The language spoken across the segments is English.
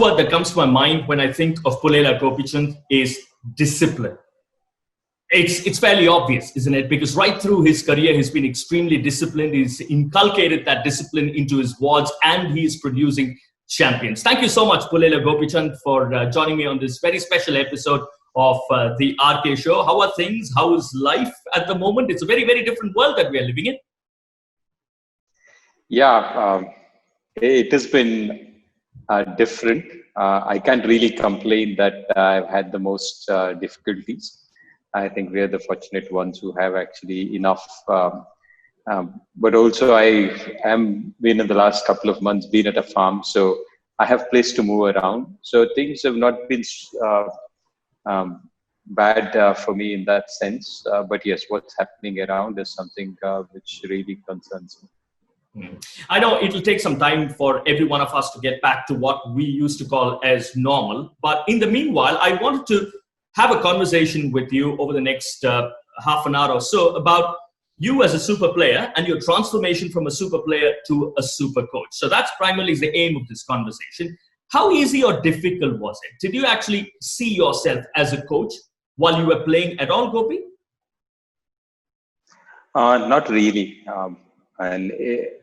word that comes to my mind when I think of Pullela Gopichand is discipline. It's fairly obvious, isn't it? Because right through his career, he's been extremely disciplined. He's inculcated that discipline into his wards, and he is producing champions. Thank you so much, Pullela Gopichand, for joining me on this very special episode of the RK Show. How are things? How is life at the moment? It's a very, very different world that we are living in. Yeah, it has been different. I can't really complain that I've had the most difficulties. I think we are the fortunate ones who have actually enough. But also I am been in the last couple of months been at a farm, so I have place to move around. So things have not been bad for me in that sense. But yes, what's happening around is something which really concerns me. I know it'll take some time for every one of us to get back to what we used to call as normal. But in the meanwhile, I wanted to have a conversation with you over the next half an hour or so about you as a super player and your transformation from a super player to a super coach. So that's primarily the aim of this conversation. How easy or difficult was it? Did you actually see yourself as a coach while you were playing at all, Gopi? Not really. And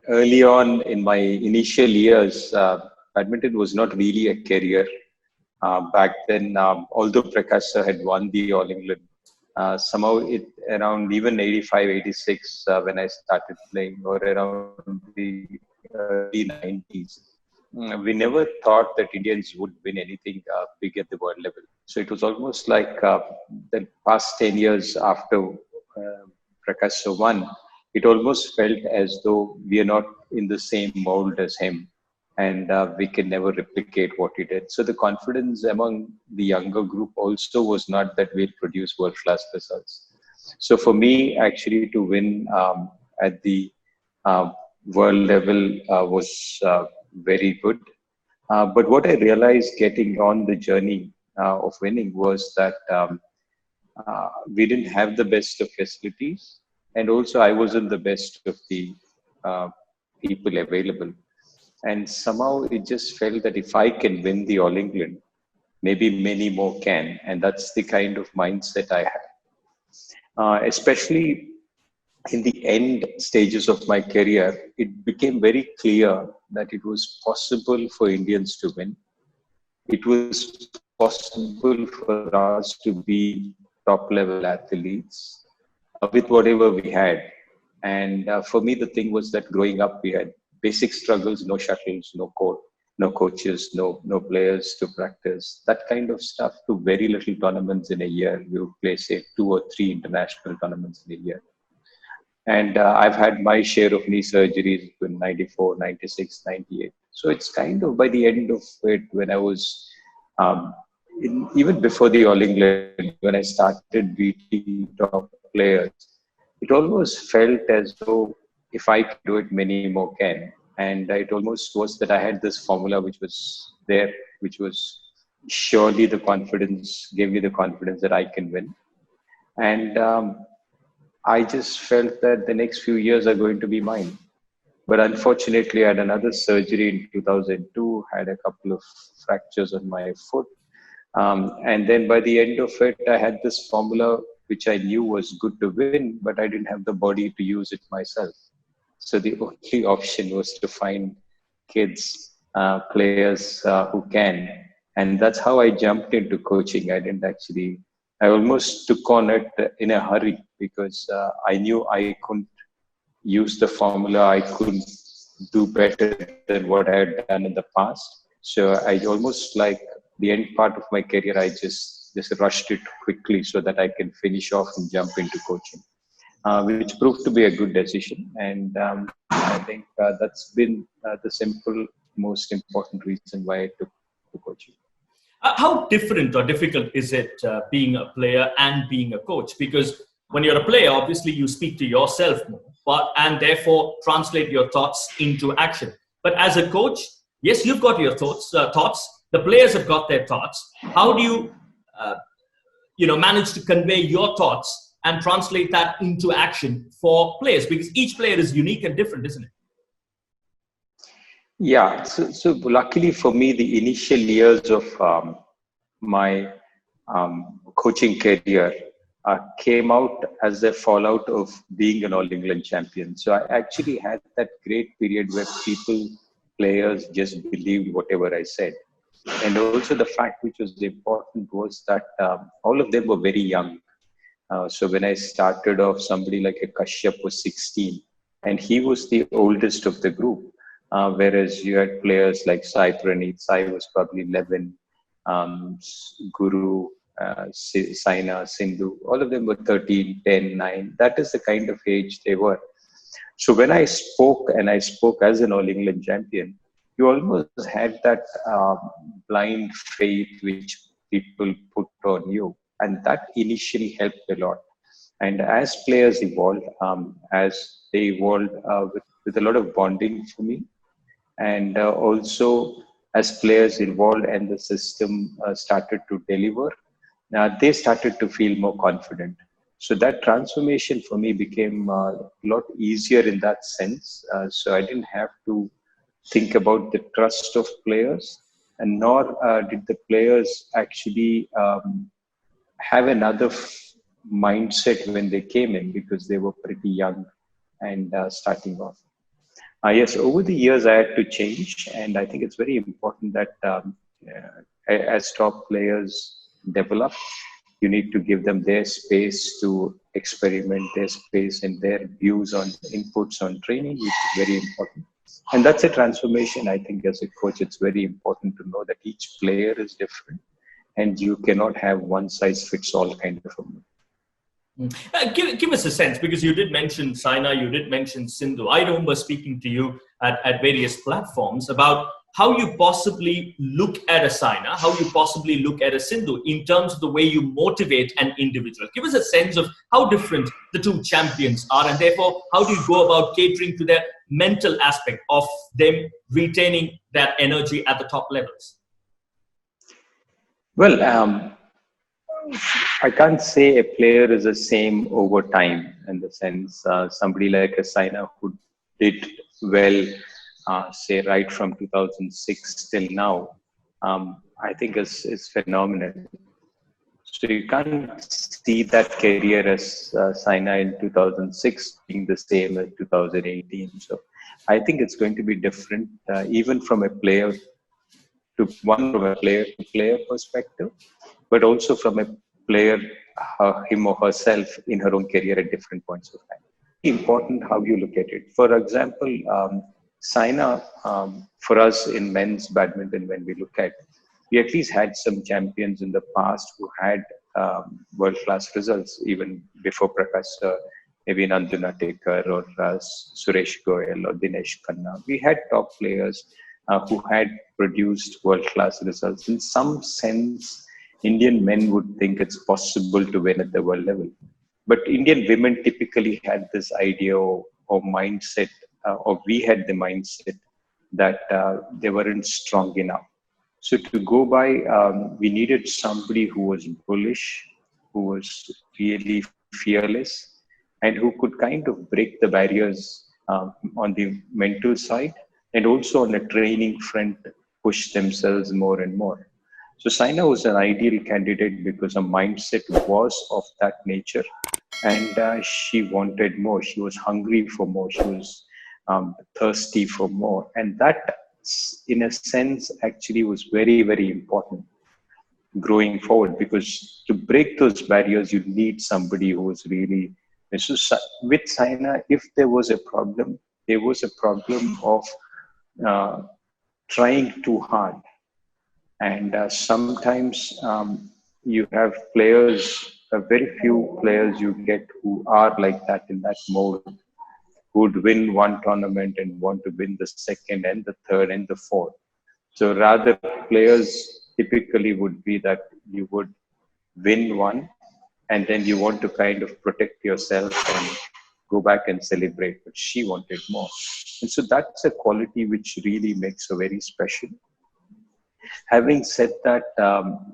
early on in my initial years, badminton was not really a career. Back then, although Prakash sir had won the All England, somehow it around even 85, 86 when I started playing, or around the early 90s, we never thought that Indians would win anything big at the world level. So it was almost like the past 10 years after Prakash sir won, it almost felt as though we are not in the same mold as him, and we can never replicate what he did. So the confidence among the younger group also was not that we'll produce world-class results. So for me, actually, to win at the world level was very good. But what I realized getting on the journey of winning was that we didn't have the best of facilities, and also I wasn't the best of the people available. And somehow it just felt that if I can win the All England, maybe many more can. And that's the kind of mindset I had. Especially in the end stages of my career, it became very clear that it was possible for Indians to win. It was possible for us to be top level athletes with whatever we had. And for me, the thing was that growing up, we had basic struggles, no shuttles, no court, no coaches, no players to practice, that kind of stuff, to very little tournaments in a year. We would play, say, 2 or 3 international tournaments in a year. And I've had my share of knee surgeries in 94, 96, 98. So it's kind of by the end of it, when I was, even before the All England, when I started beating top players, it almost felt as though if I could do it, many more can. And it almost was that I had this formula which was there, which was surely the confidence, gave me the confidence that I can win. And I just felt that the next few years are going to be mine. But unfortunately, I had another surgery in 2002, had a couple of fractures on my foot. And then by the end of it, I had this formula which I knew was good to win, but I didn't have the body to use it myself. So the only option was to find kids, players who can. And that's how I jumped into coaching. I almost took on it in a hurry, because I knew I couldn't use the formula. I couldn't do better than what I had done in the past. So I almost, like the end part of my career, I just rushed it quickly so that I can finish off and jump into coaching. Which proved to be a good decision. And I think that's been the simple, most important reason why I took the coaching. How different or difficult is it being a player and being a coach? Because when you're a player, obviously you speak to yourself more, and therefore translate your thoughts into action. But as a coach, yes, you've got your thoughts. The players have got their thoughts. How do you, manage to convey your thoughts and translate that into action for players? Because each player is unique and different, isn't it? Yeah, so luckily for me, the initial years of my coaching career came out as a fallout of being an All England champion. So I actually had that great period where people, players just believed whatever I said. And also the fact which was important was that all of them were very young. So when I started off, somebody like a Kashyap was 16, and he was the oldest of the group. Whereas you had players like Sai Praneeth, Sai was probably 11, Guru, Saina, Sindhu, all of them were 13, 10, 9. That is the kind of age they were. So when I spoke, and I spoke as an All England champion, you almost had that blind faith which people put on you, and that initially helped a lot. And as players evolved, as they evolved with a lot of bonding for me, and also as players evolved and the system started to deliver, they started to feel more confident. So that transformation for me became a lot easier in that sense. So I didn't have to think about the trust of players, and nor did the players actually have another mindset when they came in, because they were pretty young and starting off. Yes, over the years I had to change, and I think it's very important that as top players develop, you need to give them their space to experiment, their space and their views on inputs on training, which is very important. And that's a transformation. I think as a coach, it's very important to know that each player is different, and you cannot have one size fits all kind of a. Give us a sense, because you did mention Saina, you did mention Sindhu. I remember speaking to you at various platforms about how you possibly look at a Saina, how you possibly look at a Sindhu in terms of the way you motivate an individual. Give us a sense of how different the two champions are, and therefore how do you go about catering to their mental aspect of them retaining that energy at the top levels? Well, I can't say a player is the same over time, in the sense somebody like a Saina who did well, say right from 2006 till now, I think is phenomenal. So you can't see that career as Saina in 2006 being the same as 2018. So I think it's going to be different, even from a player from a player to player perspective, but also from a player, him or herself in her own career at different points of time. Important how you look at it. For example, Saina, for us in men's badminton, when we look at, we at least had some champions in the past who had world-class results, even before Prakash, maybe Nanduna Tekar or Suresh Goyal or Dinesh Khanna. We had top players who had produced world-class results. In some sense, Indian men would think it's possible to win at the world level. But Indian women typically had this idea or mindset, or we had the mindset that they weren't strong enough. So to go by, we needed somebody who was bullish, who was really fearless, and who could kind of break the barriers on the mental side, and also on the training front, push themselves more and more. So Saina was an ideal candidate because her mindset was of that nature, and she wanted more. She was hungry for more. She was thirsty for more, and that, in a sense, actually was very, very important growing forward, because to break those barriers, you need somebody who was really. So with Saina, if there was a problem, there was a problem of uh, trying too hard. And sometimes you have players, very few players you get who are like that, in that mode, who would win one tournament and want to win the second and the third and the fourth. So rather, players typically would be that you would win one, and then you want to kind of protect yourself and go back and celebrate. But she wanted more. And so that's a quality which really makes her very special. Having said that,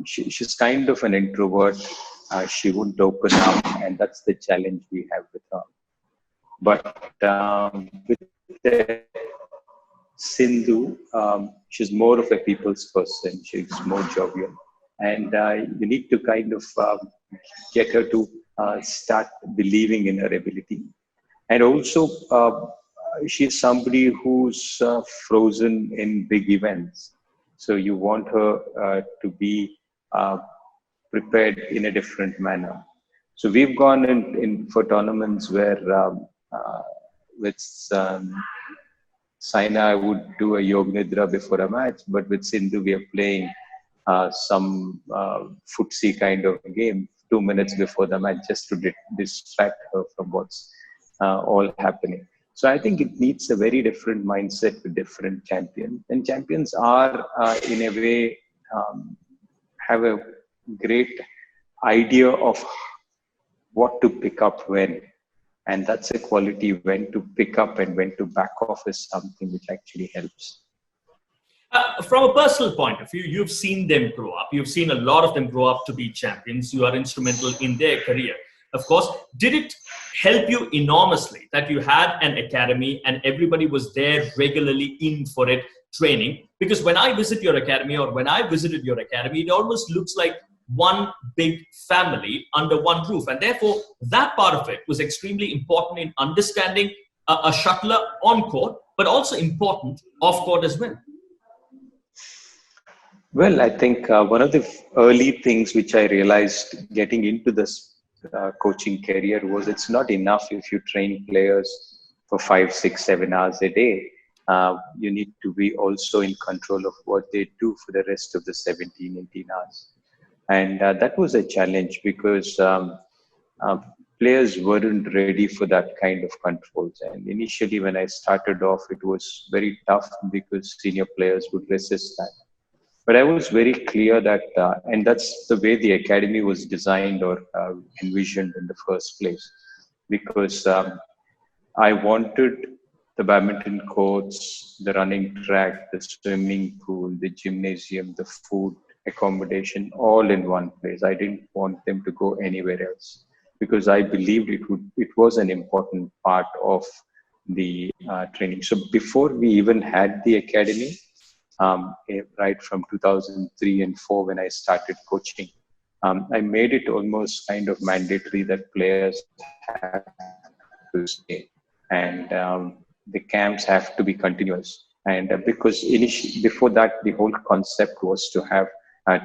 she's kind of an introvert. She wouldn't open up, and that's the challenge we have with her. But with the Sindhu, she's more of a people's person. She's more jovial, and you need to kind of get her to start believing in her ability. And also, she's somebody who's frozen in big events. So you want her to be prepared in a different manner. So we've gone in for tournaments where with Saina, I would do a Yog Nidra before a match, but with Sindhu, we are playing some footsie kind of game 2 minutes before the match just to distract her from what's all happening. So I think it needs a very different mindset with different champions. And champions are, in a way, have a great idea of what to pick up when. And that's a quality. When to pick up and when to back off is something which actually helps. From a personal point of view, you've seen them grow up. You've seen a lot of them grow up to be champions. You are instrumental in their career. Of course, did it help you enormously that you had an academy and everybody was there regularly in for it, training? Because when I visit your academy, or when I visited your academy, it almost looks like one big family under one roof. And therefore, that part of it was extremely important in understanding a shuttler on court, but also important off court as well. Well, I think one of the early things which I realized getting into this coaching career was it's not enough if you train players for 5, 6, 7 hours a day. You need to be also in control of what they do for the rest of the 17, 18 hours. And that was a challenge because players weren't ready for that kind of controls. And initially, when I started off, it was very tough because senior players would resist that. But I was very clear that, and that's the way the academy was designed or envisioned in the first place, because I wanted the badminton courts, the running track, the swimming pool, the gymnasium, the food, accommodation, all in one place. I didn't want them to go anywhere else because I believed it was an important part of the training. So before we even had the academy, right from 2003 and 4 when I started coaching, I made it almost kind of mandatory that players have to stay, and the camps have to be continuous. And because before that, the whole concept was to have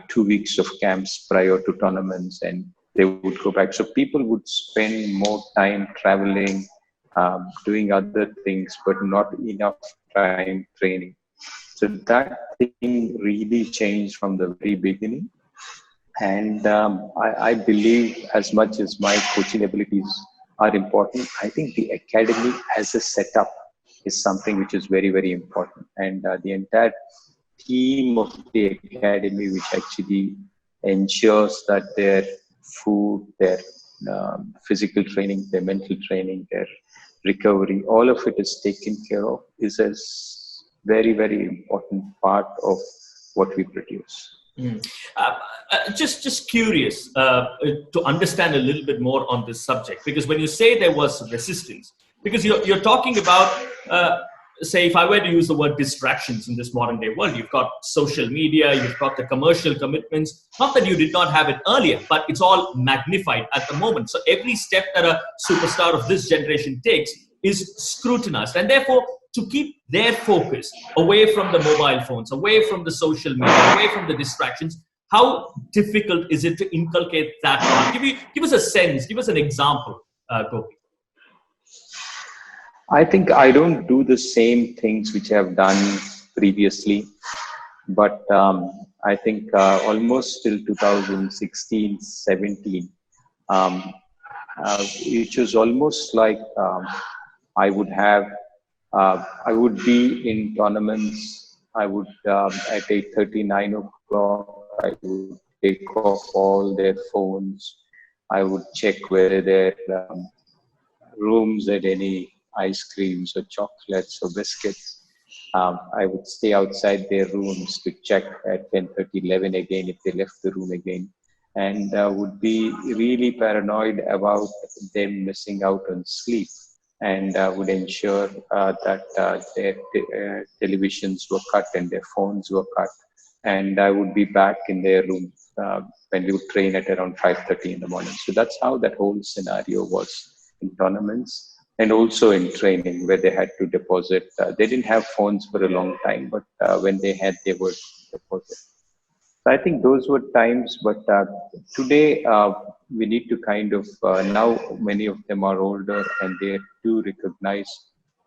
2 weeks of camps prior to tournaments, and they would go back. So people would spend more time traveling, doing other things, but not enough time training. So that thing really changed from the very beginning. And I believe as much as my coaching abilities are important, I think the academy as a setup is something which is very, very important. And the entire team of the academy, which actually ensures that their food, their physical training, their mental training, their recovery, all of it is taken care of, is a very, very important part of what we produce. Just curious to understand a little bit more on this subject, because when you say there was resistance, because you're talking about, say, if I were to use the word distractions in this modern day world, you've got social media, you've got the commercial commitments, not that you did not have it earlier, but it's all magnified at the moment. So every step that a superstar of this generation takes is scrutinized, and therefore to keep their focus away from the mobile phones, away from the social media, away from the distractions, how difficult is it to inculcate that part? Give us a sense, give us an example, Gopi. I think I don't do the same things which I have done previously, but I think almost till 2016, 17, which was almost like I would be in tournaments. I would at 8:30, 9 o'clock, I would take off all their phones. I would check whether their rooms had any ice creams or chocolates or biscuits. I would stay outside their rooms to check at 10:30, 11 again if they left the room again, and would be really paranoid about them missing out on sleep. and would ensure that their televisions were cut and their phones were cut. And I would be back in their room when we would train at around 5:30 in the morning. So that's how that whole scenario was in tournaments and also in training, where they had to deposit. They didn't have phones for a long time, but when they had, they would deposit. So I think those were times, but today we need to kind of, now many of them are older and they do recognize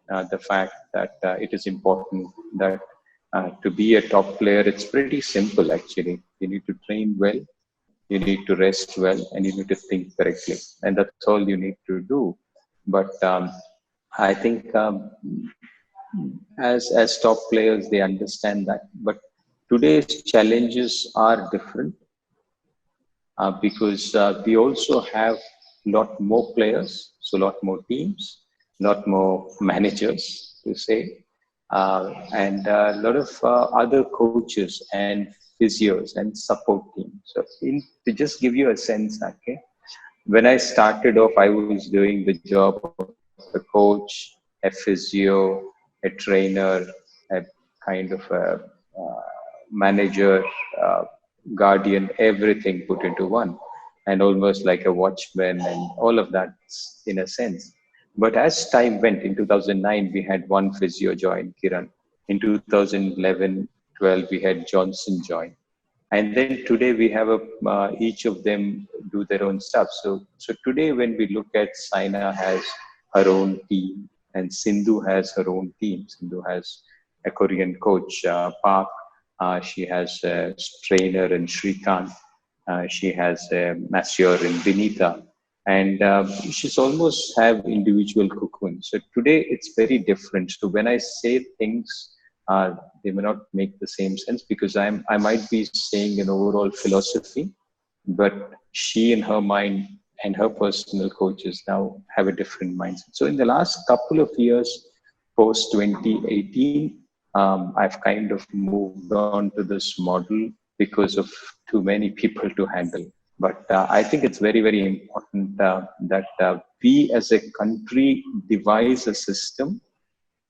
the fact that it is important that to be a top player, it's pretty simple actually. You need to train well, you need to rest well, and you need to think correctly. And that's all you need to do. But I think as top players, they understand that. But today's challenges are different because we also have a lot more players, so a lot more teams, a lot more managers to say, and a lot of other coaches and physios and support teams. So to just give you a sense, okay, when I started off, I was doing the job of a coach, a physio, a trainer, a kind of a manager, guardian, everything put into one, and almost like a watchman and all of that in a sense. But as time went, in 2009, we had one physio join, Kiran. In 2011, 12, we had Johnson join. And then today we have each of them do their own stuff. So today when we look at, Saina has her own team and Sindhu has her own team. Sindhu has a Korean coach, Park. She has a trainer in Shrikant. She has a masseur in Vinita. And she's almost have individual cocoon. So today it's very different. So when I say things, they may not make the same sense because I might be saying an overall philosophy, but she in her mind and her personal coaches now have a different mindset. So in the last couple of years, post 2018, I've kind of moved on to this model because of too many people to handle. But I think it's very, very important that we as a country devise a system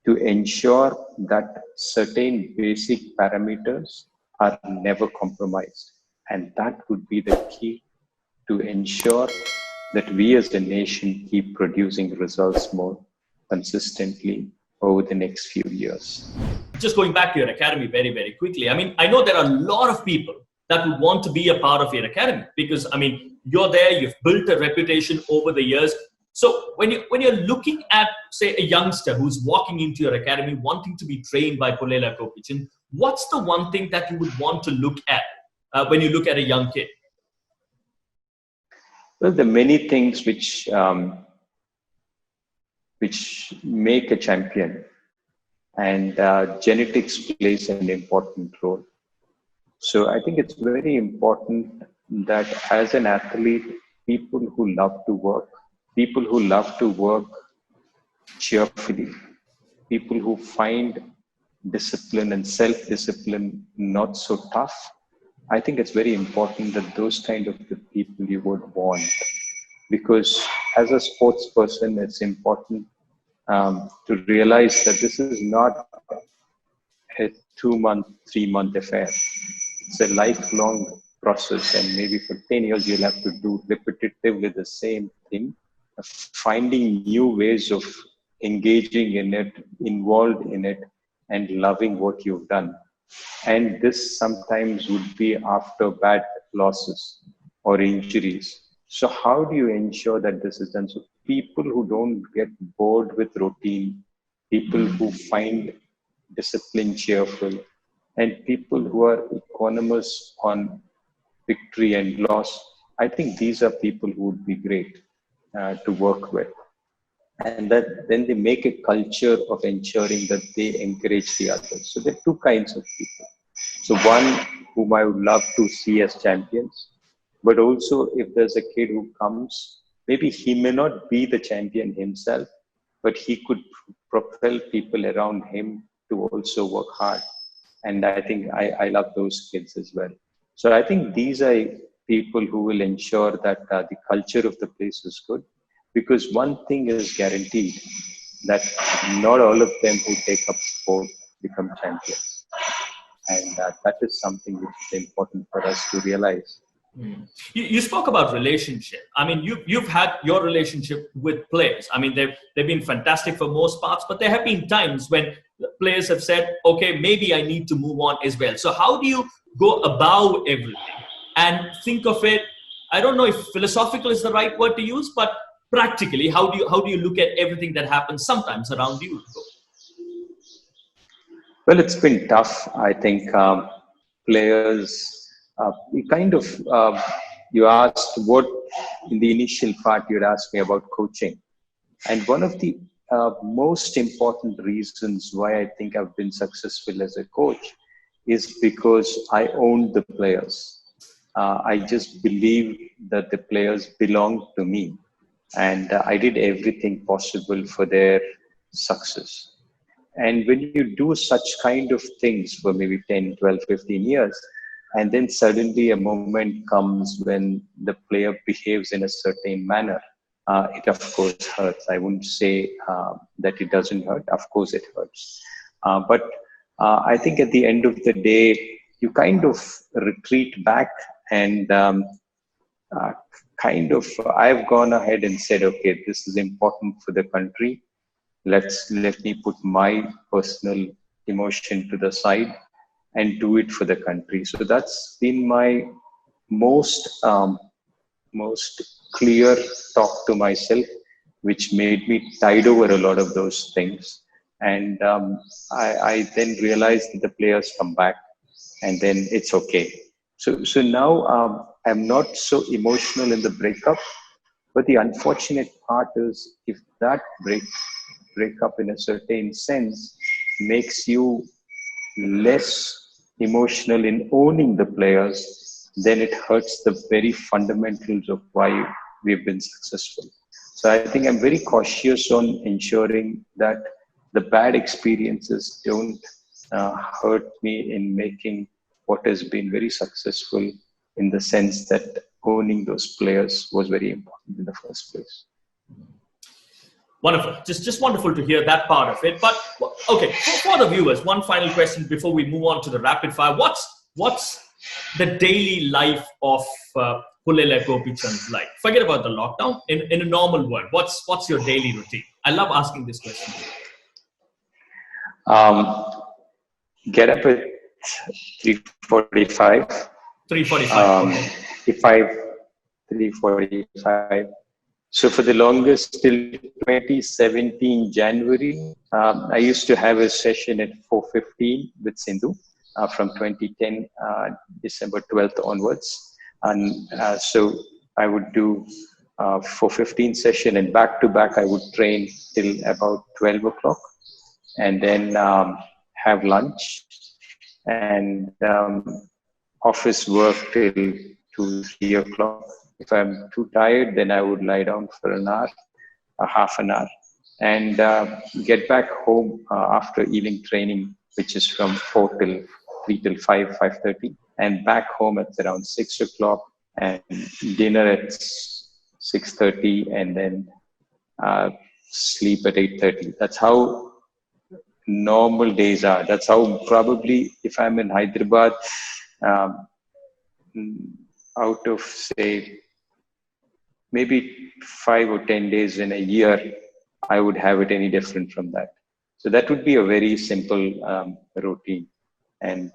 to ensure that certain basic parameters are never compromised. And that would be the key to ensure that we as a nation keep producing results more consistently over the next few years. Just going back to your academy very, very quickly. I mean, I know there are a lot of people that would want to be a part of your academy because, I mean, you're there, you've built a reputation over the years. So when you're looking at, say, a youngster who's walking into your academy, wanting to be trained by Pullela Gopichand, what's the one thing that you would want to look at when you look at a young kid? Well, there are many things which make a champion, and genetics plays an important role. So I think it's very important that as an athlete, people who love to work cheerfully, people who find discipline and self-discipline not so tough, I think it's very important that those kind of the people you would want. Because as a sports person, it's important to realize that this is not a 2-month, 3-month affair. It's a lifelong process, and maybe for 10 years you'll have to do repetitively the same thing, finding new ways of engaging in it, involved in it, and loving what you've done. And this sometimes would be after bad losses or injuries. So how do you ensure that this is done? So people who don't get bored with routine, people who find discipline cheerful, and people who are equanimous on victory and loss, I think these are people who would be great to work with. And that then they make a culture of ensuring that they encourage the others. So there are two kinds of people. So one whom I would love to see as champions, but also if there's a kid who comes, maybe he may not be the champion himself, but he could propel people around him to also work hard. And I think I love those kids as well. So I think these are people who will ensure that the culture of the place is good. Because one thing is guaranteed, that not all of them who take up sport become champions. And that is something which is important for us to realize. You spoke about relationship. I mean, you've had your relationship with players. I mean, they've been fantastic for most parts, but there have been times when players have said, okay, maybe I need to move on as well. So how do you go about everything and think of it? I don't know if philosophical is the right word to use, but practically, how do you look at everything that happens sometimes around you? Well, it's been tough. I think players, you kind of, you asked what, in the initial part, you'd asked me about coaching. And one of the most important reasons why I think I've been successful as a coach is because I owned the players. I just believed that the players belonged to me. And I did everything possible for their success. And when you do such kind of things for maybe 10, 12, 15 years, and then suddenly a moment comes when the player behaves in a certain manner, it of course hurts. I wouldn't say that it doesn't hurt. Of course it hurts. But I think at the end of the day, you kind of retreat back and I've gone ahead and said, okay, this is important for the country. Let me put my personal emotion to the side and do it for the country. So that's been my most clear talk to myself, which made me tide over a lot of those things. And I then realized that the players come back, and then it's okay. So now I'm not so emotional in the breakup, but the unfortunate part is if that breakup in a certain sense makes you less emotional in owning the players, then it hurts the very fundamentals of why we've been successful. So I think I'm very cautious on ensuring that the bad experiences don't hurt me in making what has been very successful, in the sense that owning those players was very important in the first place. Wonderful. Just wonderful to hear that part of it. But okay, for the viewers, one final question before we move on to the rapid fire. What's the daily life of Pullela Gopichand's life? Forget about the lockdown. In a normal world, what's your daily routine? I love asking this question. Get up at 3:45. 3:45. Okay. If I 3:45. So for the longest, till 2017 January, I used to have a session at 4:15 with Sindhu from 2010 December 12th onwards, and so I would do 4:15 session, and back to back I would train till about 12 o'clock, and then have lunch and office work till 2, 3 o'clock. If I'm too tired, then I would lie down for an hour, half an hour, and get back home after evening training, which is from 3 till 5, 5:30, and back home at around 6 o'clock, and dinner at 6:30, and then sleep at 8:30. That's how normal days are. That's how probably if I'm in Hyderabad, out of say maybe 5 or 10 days in a year, I would have it any different from that. So that would be a very simple routine. And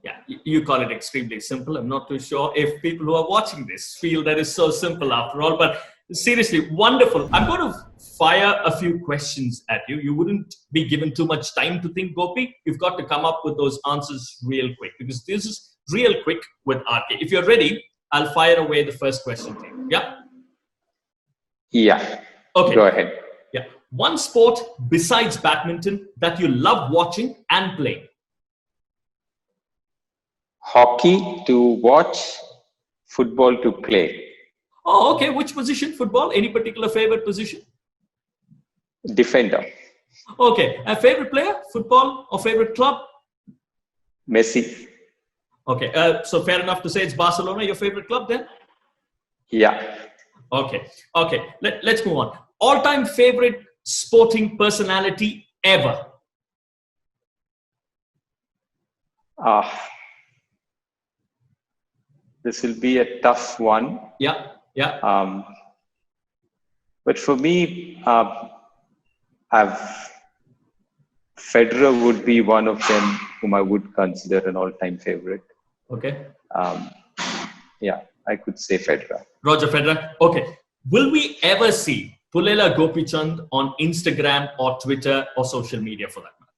yeah, you call it extremely simple. I'm not too sure if people who are watching this feel that it's so simple after all, but seriously, wonderful. I'm going to fire a few questions at you. You wouldn't be given too much time to think, Gopi. You've got to come up with those answers real quick, because this is real quick with RK. If you're ready, I'll fire away the first question to you. Yeah? Yeah. Okay. Go ahead. Yeah. One sport besides badminton that you love watching and playing? Hockey to watch, football to play. Oh, okay. Which position? Football? Any particular favorite position? Defender. Okay. A favorite player? Football or favorite club? Messi. Okay. So fair enough to say it's Barcelona, your favorite club then? Yeah. Okay. Okay. Let's move on. all-time favorite sporting personality ever? This will be a tough one. Yeah, yeah. But for me, Federer would be one of them whom I would consider an all-time favorite. Okay. Yeah, I could say Federer. Roger Federer. Okay. Will we ever see Pullela Gopichand on Instagram or Twitter or social media for that matter?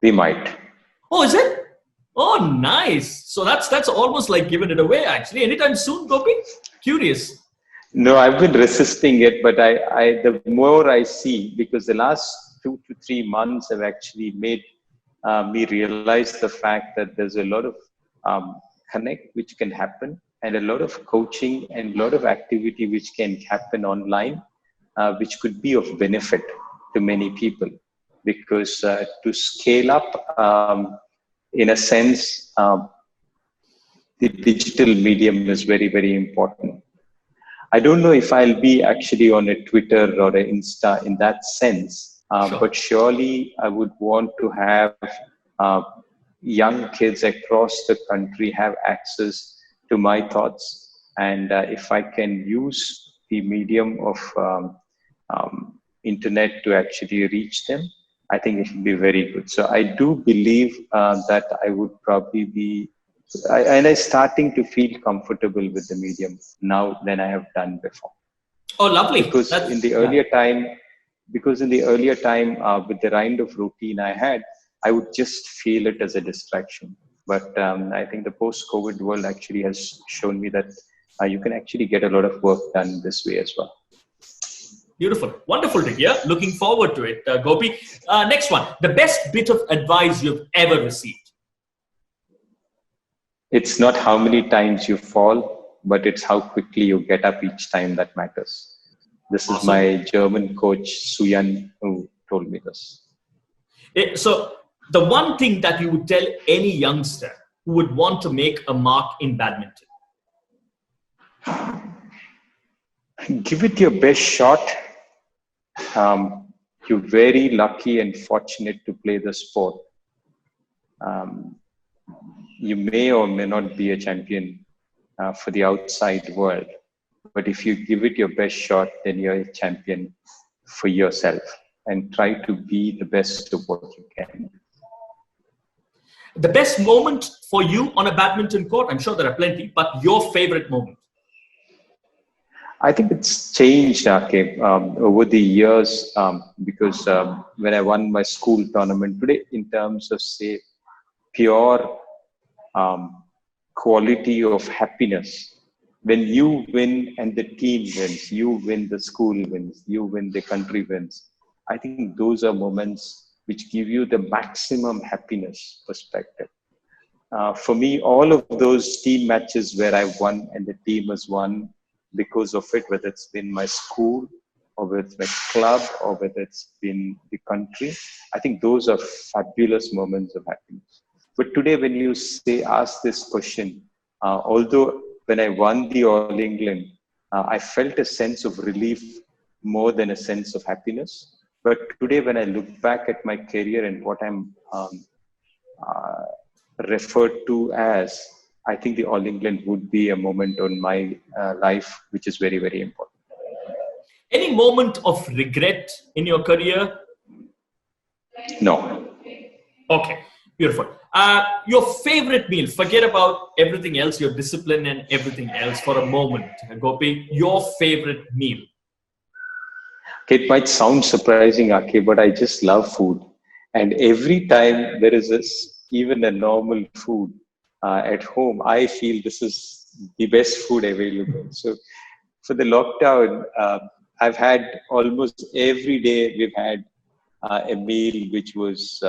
We might. Oh, is it? Oh, nice. So that's almost like giving it away, actually. Anytime soon, Gopi? Curious. No, I've been resisting it, but the more I see, because the last 2 to 3 months have actually made me realize the fact that there's a lot of connect which can happen, and a lot of coaching and a lot of activity which can happen online, which could be of benefit to many people. Because to scale up, in a sense, the digital medium is very, very important. I don't know if I'll be actually on a Twitter or an Insta in that sense, Sure. but surely I would want to have young kids across the country have access to my thoughts. And if I can use the medium of internet to actually reach them, I think it will be very good. So I do believe that I would probably be, and I'm starting to feel comfortable with the medium now than I have done before. Oh, lovely. Because in the earlier time, with the kind of routine I had, I would just feel it as a distraction. But I think the post-COVID world actually has shown me that you can actually get a lot of work done this way as well. Beautiful. Wonderful to hear. Looking forward to it, Gopi. Next one. The best bit of advice you've ever received? It's not how many times you fall, but it's how quickly you get up each time that matters. This is my German coach, Suyan, who told me this. So the one thing that you would tell any youngster who would want to make a mark in badminton? Give it your best shot. You're very lucky and fortunate to play the sport. You may or may not be a champion for the outside world, but if you give it your best shot, then you're a champion for yourself, and try to be the best of what you can. The best moment for you on a badminton court? I'm sure there are plenty, but your favorite moment? I think it's changed, Akib, over the years, because when I won my school tournament today, in terms of, say, pure quality of happiness, when you win and the team wins, you win, the school wins, you win, the country wins. I think those are moments which give you the maximum happiness perspective. For me, all of those team matches where I won and the team has won because of it, whether it's been my school or whether it's my club or whether it's been the country, I think those are fabulous moments of happiness. But today, when you ask this question, although when I won the All England, I felt a sense of relief more than a sense of happiness. But today, when I look back at my career and what I'm referred to as, I think the All England would be a moment on my life, which is very, very important. Any moment of regret in your career? No. Okay, beautiful. Your favorite meal, forget about everything else, your discipline and everything else for a moment, Gopi, your favorite meal. Okay, it might sound surprising, Aki, but I just love food. And every time there is even a normal food at home, I feel this is the best food available. So for the lockdown, I've had almost every day we've had a meal which was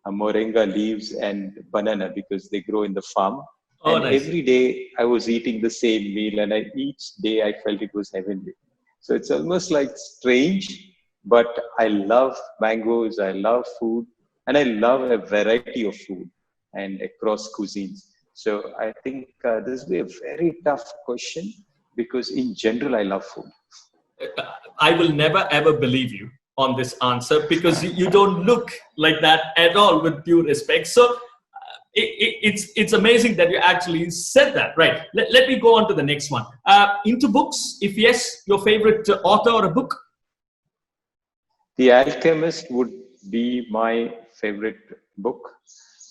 moringa leaves and banana because they grow in the farm. Oh, and nice. Every day I was eating the same meal, and each day I felt it was heavenly. So it's almost like strange, but I love mangoes, I love food, and I love a variety of food and across cuisines. So I think this will be a very tough question because in general, I love food. I will never ever believe you on this answer because you don't look like that at all, with due respect. So it's amazing that you actually said that. Right. Let me go on to the next one. Into books? If yes, your favorite author or a book? The Alchemist would be my favorite book.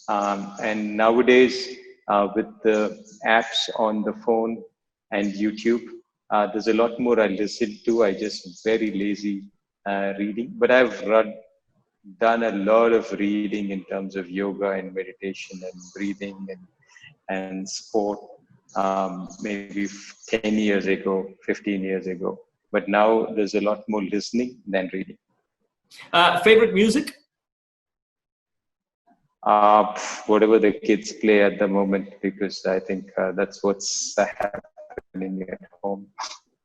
And nowadays, with the apps on the phone and YouTube, there's a lot more I listen to. I just very lazy reading, but done a lot of reading in terms of yoga and meditation and breathing and sport. Maybe 10 years ago, 15 years ago, but now there's a lot more listening than reading. Favorite music? Whatever the kids play at the moment, because I think that's what's happening at home.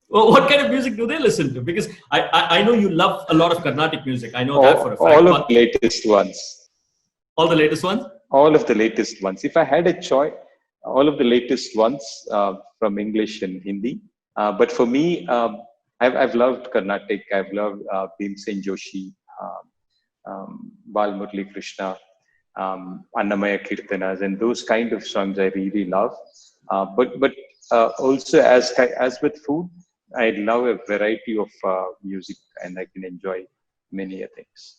Well, what kind of music do they listen to? Because I know you love a lot of Carnatic music. I know that for a fact. All of the latest ones. All the latest ones? All of the latest ones. If I had a choice, all of the latest ones from English and Hindi. But for me, I've loved Carnatic. I've loved Bhimsen Joshi, Bal Murali Krishna, Annamaya Kirtanas, and those kind of songs I really love. But also as with food, I love a variety of music, and I can enjoy many things.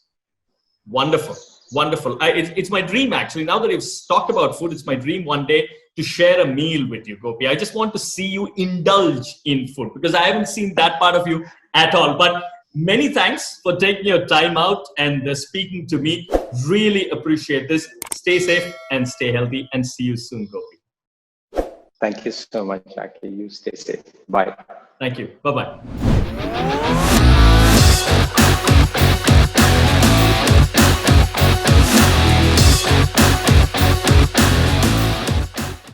Wonderful, wonderful. It's my dream, actually. Now that you've talked about food, it's my dream one day to share a meal with you, Gopi. I just want to see you indulge in food because I haven't seen that part of you at all. But many thanks for taking your time out and speaking to me. Really appreciate this. Stay safe and stay healthy, and see you soon, Gopi. Thank you so much, Aki. You stay safe. Bye. Thank you. Bye-bye.